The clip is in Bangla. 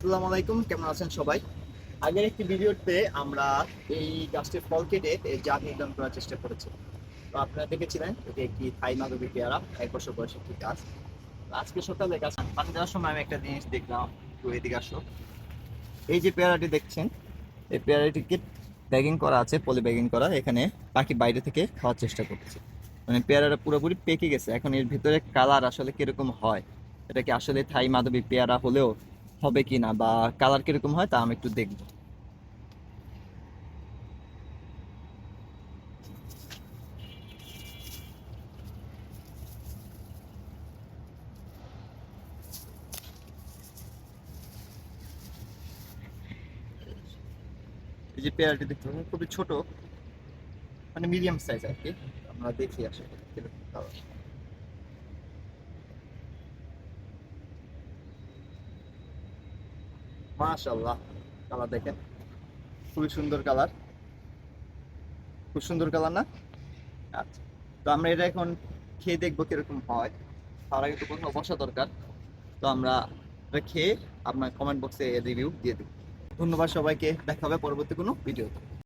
আসসালামু আলাইকুম, কেমন আছেন সবাই? আগের একটি ভিডিওতে আমরা এই গাছটির ফল কেটে এর জাত নির্ধারণ করার চেষ্টা করেছি। তো আপনারা দেখেছিলেন এটি একটি থাই মাধবী পেয়ারা, 1 বছর বয়সী একটি গাছ। তো আজকে সকালে গাছ পানি দেওয়ার সময় আমি একটা জিনিস দেখলাম, একটু এদিকে আসো। এই যে পেয়ারাটি দেখছেন, এই পেয়ারাটিকে ব্যাগিং করা আছে, পলি ব্যাগিং করা। এখানে পাখি বাইরে থেকে খাওয়ার চেষ্টা করতেছে। মানে পেয়ারাটা পুরোপুরি পেকে গেছে। এখন এর ভিতরে কালার আসলে কিরকম হয়, এটা কি আসলে থাই মাধবী পেয়ারা হলেও হবে কি না, বা কালার কিরকম হয় তা আমি একটু দেখবো। এই যে পেয়ারাটি দেখতে পাচ্ছেন, খুবই ছোট, মানে মিডিয়াম সাইজ আর কি। আমরা দেখি আসলে কিরকম কালার। মাশাআল্লাহ, কালার দেখেন, খুবই সুন্দর কালার। খুব সুন্দর কালার না? আচ্ছা, তো আমরা এটা এখন খেয়ে দেখবো কিরকম হয়। তার আগে তো কোথাও বসা দরকার। তো আমরা এটা খেয়ে আপনার কমেন্ট বক্সে রিভিউ দিয়ে দেব। ধন্যবাদ সবাইকে, দেখা হবে পরবর্তী কোনো ভিডিওতে।